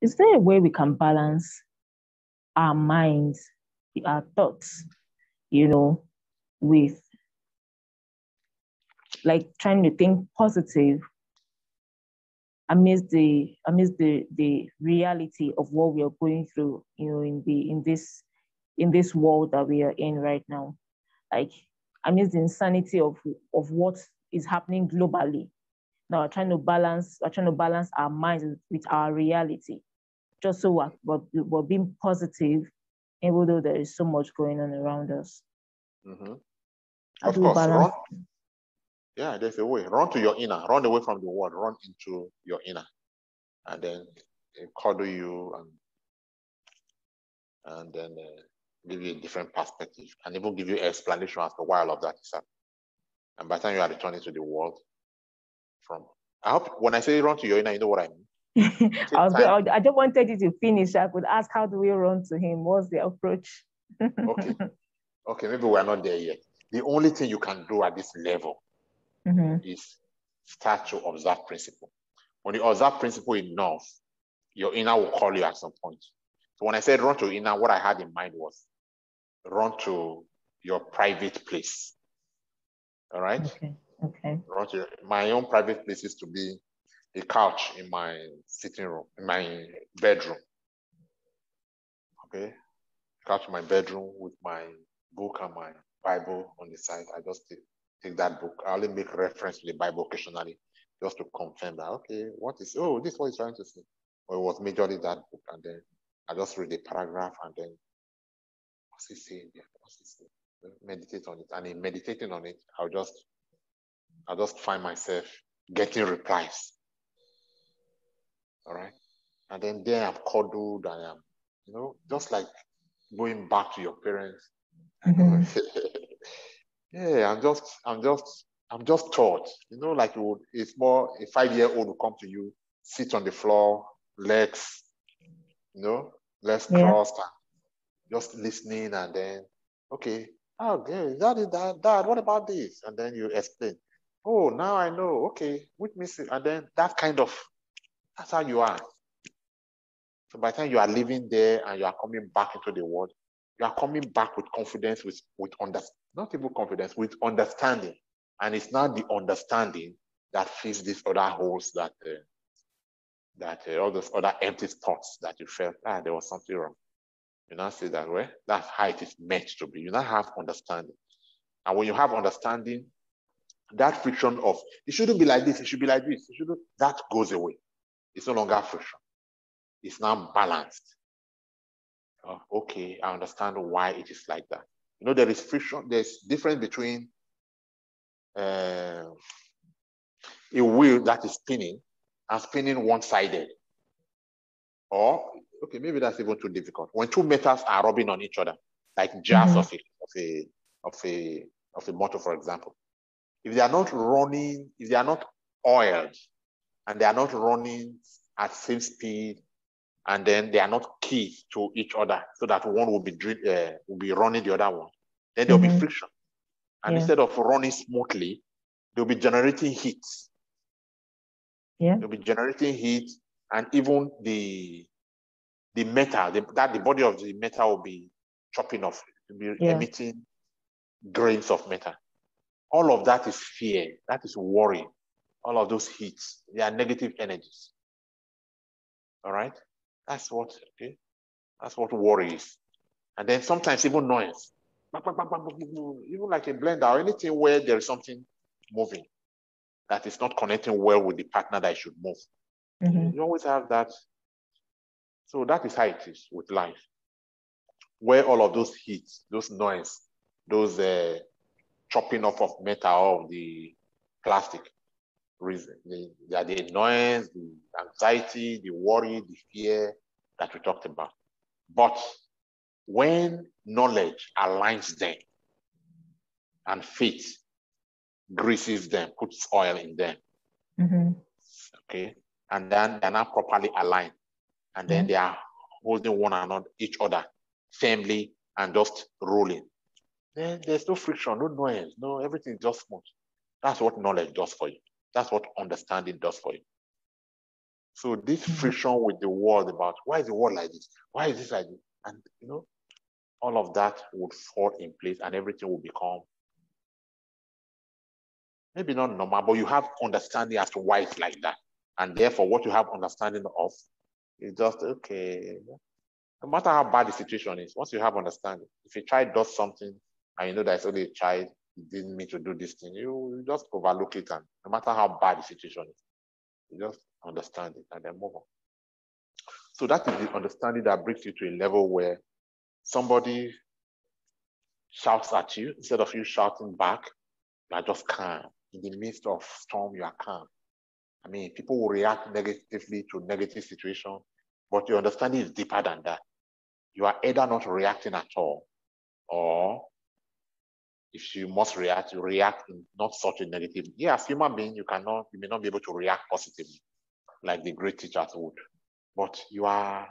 Is there a way we can balance our minds, our thoughts, with like trying to think positive amidst the reality of what we are going through, in this world that we are in right now, like amidst the insanity of what is happening globally. Now we're trying to balance our minds with our reality, just so we're being positive, even though there is so much going on around us. Mm-hmm. How Of do we course, balance? Yeah, there's a way. Run to your inner. Run away from the world. Run into your inner, and then cuddle you, and then give you a different perspective, and even give you explanation as to why all of that is happening. And by the time you are returning to the world, I hope when I say run to your inner, you know what I mean. I just wanted you to finish. I could ask, how do we run to him? What's the approach? Okay, maybe we're not there yet. The only thing you can do at this level is start to observe principle. When you observe principle enough, your inner will call you at some point. So when I said run to inner, what I had in mind was run to your private place. All right? Okay. Run to my own private place is to be a couch in my sitting room, in my bedroom. Okay? Couch in my bedroom with my book and my Bible on the side. I just take that book. I only make reference to the Bible occasionally just to confirm that, okay, this is what he's trying to say. Or it was majorly that book. And then I just read a paragraph and then, what's he saying there? What's he saying? Meditate on it. And in meditating on it, I'll just find myself getting replies. All right. And then there I'm cuddled and I'm, just like going back to your parents. Yeah, I'm just taught, like it's more a 5-year-old will come to you, sit on the floor, legs crossed, and just listening, and then, okay, okay, Dad, what about this? And then you explain, oh, now I know, okay, which means, and then that's how you are. So by the time you are living there and you are coming back into the world, you are coming back with confidence, with not even confidence, with understanding. And it's not the understanding that fills these other holes that all those other empty thoughts that you felt, there was something wrong. You now say that, well, that's how it is meant to be. You now have understanding. And when you have understanding, that friction of, it shouldn't be like this, it should be like this, that goes away. It's no longer friction. It's now balanced. Okay, I understand why it is like that. There is friction. There's difference between a wheel that is spinning and spinning one-sided. Or, okay, maybe that's even too difficult. When two metals are rubbing on each other, like jars of a motor, for example. If they are not running, if they are not oiled, and they are not running at same speed, and then they are not key to each other, so that one will be running the other one, then there'll be friction. And instead of running smoothly, they'll be generating heat. They'll be generating heat, and even the metal, the body of the metal will be chopping off, will be emitting grains of metal. All of that is fear. That is worry. All of those heats, they are negative energies. All right? That's what worry is. And then sometimes even noise. Even like a blender or anything where there is something moving that is not connecting well with the partner that should move. You always have that. So that is how it is with life. Where all of those heats, those noise, those chopping off of metal or the plastic, the noise, the anxiety, the worry, the fear that we talked about. But when knowledge aligns them and faith greases them, puts oil in them, okay, and then they're not properly aligned, and then they are holding one another, each other firmly and just rolling, then there's no friction, no noise, no, everything is just smooth. That's what knowledge does for you. That's what understanding does for you. So this friction with the world about why is the world like this? Why is this like this? And all of that would fall in place and everything will become maybe not normal, but you have understanding as to why it's like that. And therefore, what you have understanding of is just, okay, no matter how bad the situation is, once you have understanding, if a child does something and you know that it's only a child, he didn't mean to do this thing, you just overlook it. And no matter how bad the situation is, you just understand it and then move on. So that is the understanding that brings you to a level where somebody shouts at you, instead of you shouting back, you are just calm. In the midst of storm, you are calm. I mean, people will react negatively to negative situation, but your understanding is deeper than that. You are either not reacting at all, or if you must react, you react in not such a negative. Yeah, as human being, you may not be able to react positively like the great teachers would, but you are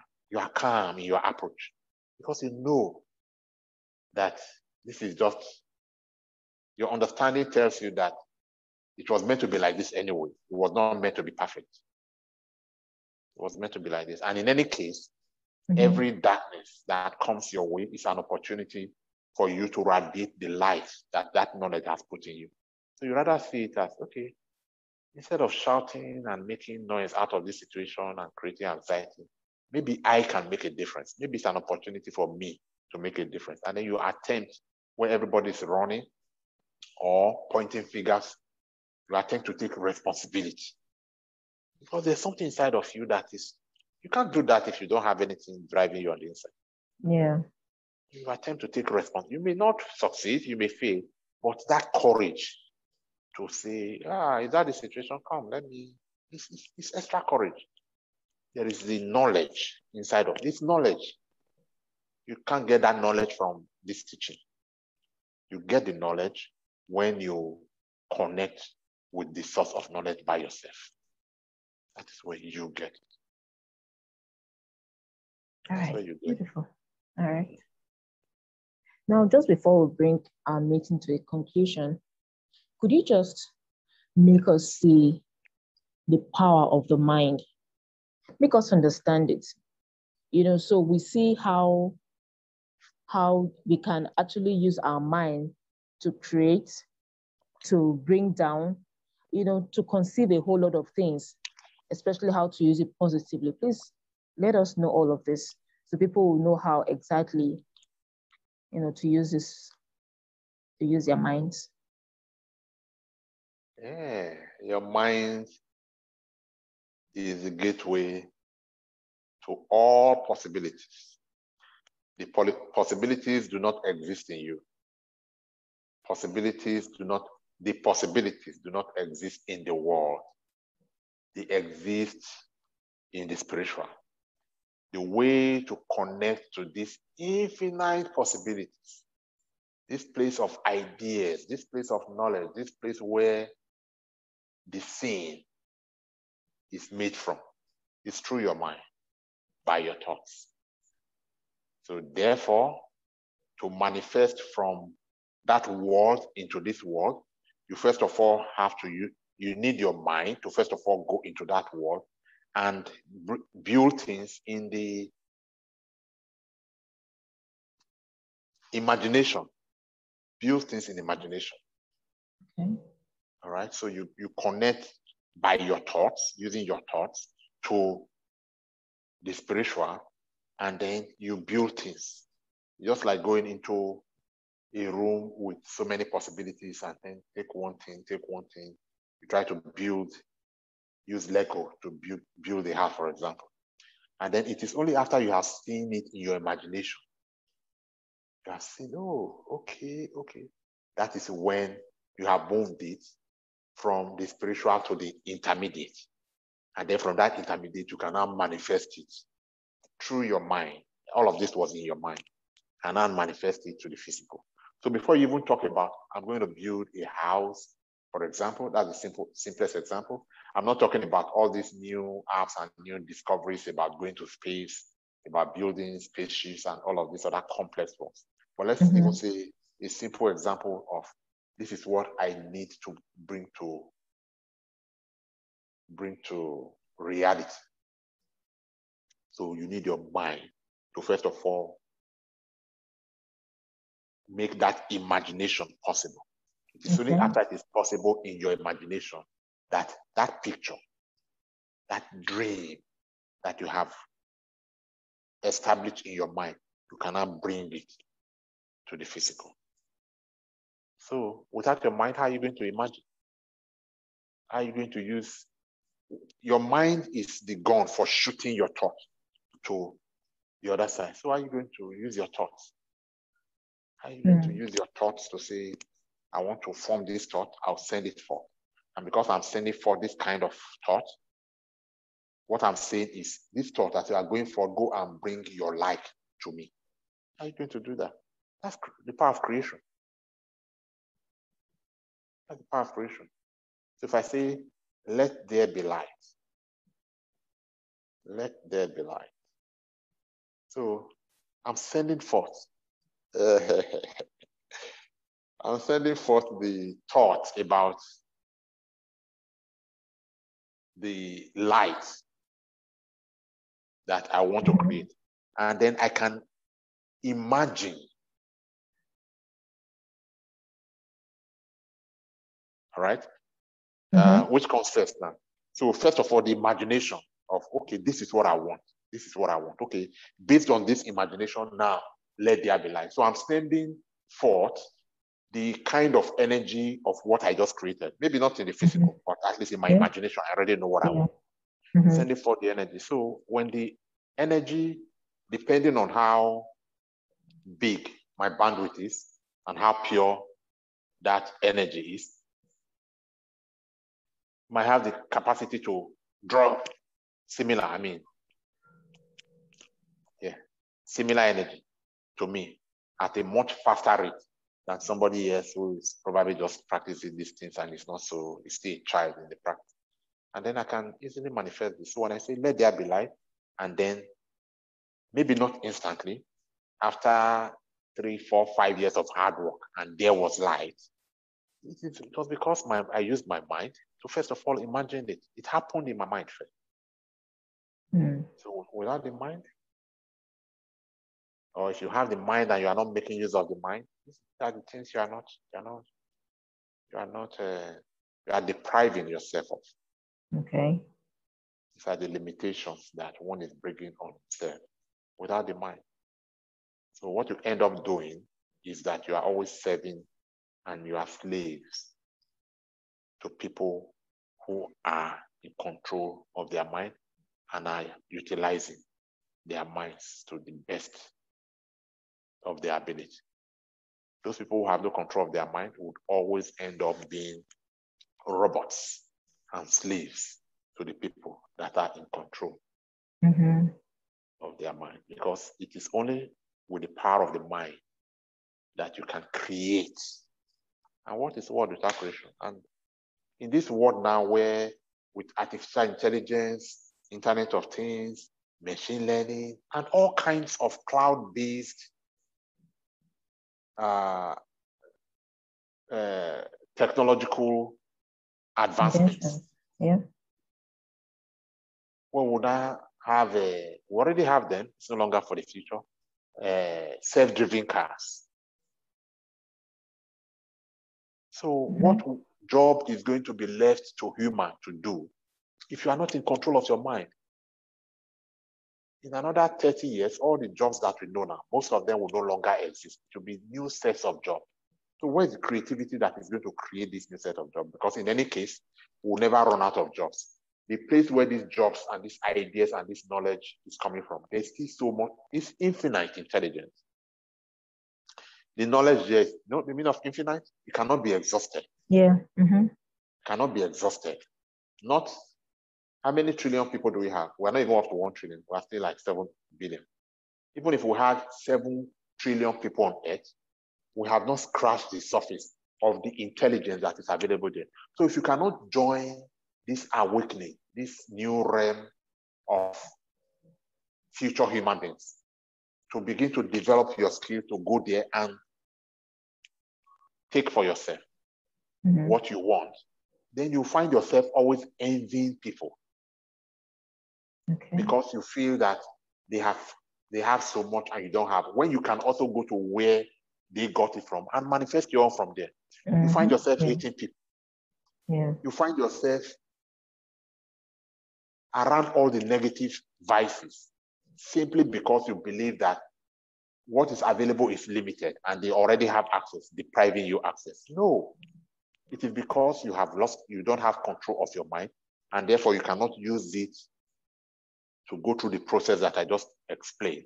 calm in your approach because you know that this is just, your understanding tells you that it was meant to be like this anyway. It was not meant to be perfect. It was meant to be like this. And in any case, every darkness that comes your way is an opportunity for you to radiate the light that knowledge has put in you. So you rather see it as, okay, instead of shouting and making noise out of this situation and creating anxiety, maybe I can make a difference. Maybe it's an opportunity for me to make a difference. And then you attempt, where everybody's running or pointing fingers, you attempt to take responsibility. Because there's something inside of you that is, you can't do that if you don't have anything driving you on the inside. Yeah. You attempt to take responsibility. You may not succeed, you may fail, but that courage to say, is that the situation? Come, it's extra courage. There is the knowledge inside of this knowledge. You can't get that knowledge from this teaching. You get the knowledge when you connect with the source of knowledge by yourself. That is where you get it. All right, beautiful. All right. Now, just before we bring our meeting to a conclusion, could you just make us see the power of the mind? Make us understand it. So we see how we can actually use our mind to create, to bring down, to conceive a whole lot of things, especially how to use it positively. Please let us know all of this so people will know how exactly, to use this, to use their minds. Yeah, your mind is the gateway to all possibilities. The possibilities do not exist in you. The possibilities do not exist in the world. They exist in the spiritual. The way to connect to these infinite possibilities, this place of ideas, this place of knowledge, this place where the scene is made from, is through your mind, by your thoughts. So therefore, to manifest from that world into this world, you first of all have to, you need your mind to first of all go into that world and build things in the imagination. Build things in imagination. Okay. All right. So you connect by your thoughts, using your thoughts to the spiritual, and then you build things. Just like going into a room with so many possibilities and then take one thing. You try to use Lego to build a house, for example. And then it is only after you have seen it in your imagination, you have seen, oh, okay. That is when you have moved it from the spiritual to the intermediate. And then from that intermediate, you can now manifest it through your mind. All of this was in your mind. And now manifest it to the physical. So before you even talk about, I'm going to build a house, for example, that's the simplest example. I'm not talking about all these new apps and new discoveries about going to space, about building spaceships and all of these other complex ones. But let's even say a simple example of this is what I need to bring to reality. So you need your mind to, first of all, make that imagination possible. It is only after it is possible in your imagination that that picture, that dream that you have established in your mind, you cannot bring it to the physical. So without your mind, how are you going to imagine? How are you going to use? Your mind is the gun for shooting your thoughts to the other side. So how are you going to use your thoughts? How are you going to use your thoughts to say, I want to form this thought, I'll send it forth. And because I'm sending for this kind of thought, what I'm saying is, this thought that you are going for, go and bring your like to me. How are you going to do that? That's the power of creation. That's the power of creation. So if I say, let there be light, let there be light. So I'm sending forth. I'm sending forth the thought about the light that I want to create. And then I can imagine. All right? Which comes first now? So first of all, the imagination of, okay, this is what I want. This is what I want. Okay, based on this imagination, now let there be light. So I'm sending forth the kind of energy of what I just created. Maybe not in the physical, but at least in my imagination, I already know what I want. Sending forth the energy. So when the energy, depending on how big my bandwidth is and how pure that energy is, might have the capacity to draw similar energy to me at a much faster rate than somebody else who is probably just practicing these things and is not so, is still a child in the practice. And then I can easily manifest this. So when I say, let there be light, and then maybe not instantly, after 3, 4, 5 years of hard work, and there was light, it was because I used my mind to first of all imagine it. It happened in my mind first. So without the mind, or if you have the mind and you are not making use of the mind, these are the things you are depriving yourself of. Okay. These are the limitations that one is bringing on himself without the mind. So what you end up doing is that you are always serving and you are slaves to people who are in control of their mind and are utilizing their minds to the best of their ability. Those people who have no control of their mind would always end up being robots and slaves to the people that are in control of their mind, because it is only with the power of the mind that you can create. And what is word without creation? And in this world now, where with artificial intelligence, Internet of Things, machine learning, and all kinds of cloud-based technological advancements. Yeah. Well, would I have we already have them, it's no longer for the future, self-driven cars. So what job is going to be left to human to do if you are not in control of your mind? In another 30 years, all the jobs that we know now, most of them will no longer exist. It will be new sets of jobs. So where is the creativity that is going to create this new set of jobs? Because in any case, we'll never run out of jobs. The place where these jobs and these ideas and this knowledge is coming from, there's still so much, it's infinite intelligence. The knowledge there, you know the meaning of infinite? It cannot be exhausted. Yeah. Cannot be exhausted. Not how many trillion people do we have? We're not even up to 1 trillion. We're still like 7 billion. Even if we had 7 trillion people on Earth, we have not scratched the surface of the intelligence that is available there. So if you cannot join this awakening, this new realm of future human beings, to begin to develop your skill to go there and take for yourself what you want, then you find yourself always envying people. Okay. Because you feel that they have so much and you don't have. When you can also go to where they got it from and manifest your own from there. You find yourself hating people. You find yourself around all the negative vices simply because you believe that what is available is limited and they already have access, depriving you access. No, it is because you don't have control of your mind, and therefore you cannot use it to go through the process that I just explained,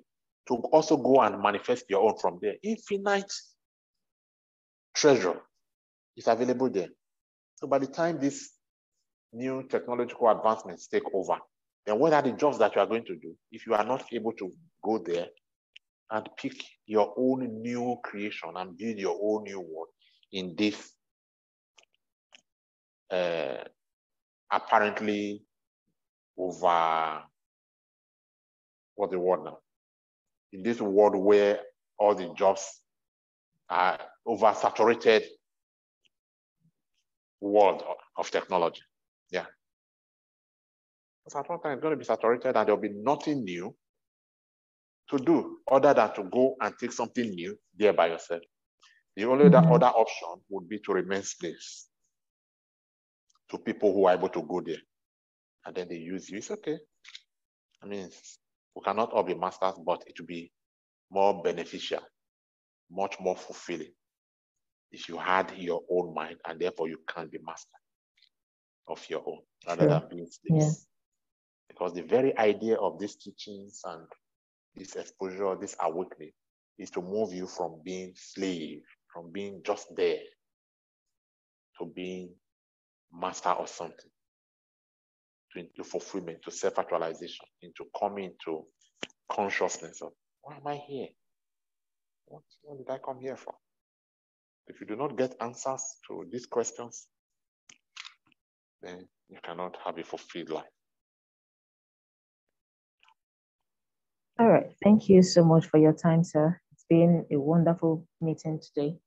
to also go and manifest your own from there. Infinite treasure is available there. So by the time these new technological advancements take over, then what are the jobs that you are going to do if you are not able to go there and pick your own new creation and build your own new world in this apparently over, what's the word now? In this world where all the jobs are oversaturated world of technology. Yeah. So at one time it's going to be saturated and there'll be nothing new to do other than to go and take something new there by yourself. The only other option would be to remain slaves to people who are able to go there. And then they use you. It's okay. I mean, we cannot all be masters, but it will be more beneficial, much more fulfilling if you had your own mind and therefore you can be master of your own rather than being slaves. Because the very idea of these teachings and this exposure, this awakening, is to move you from being slave, from being just there, to being master of something, into fulfillment, to self-actualization, into coming to consciousness of, why am I here? What did I come here for? If you do not get answers to these questions, then you cannot have a fulfilled life. All right. Thank you so much for your time, sir. It's been a wonderful meeting today.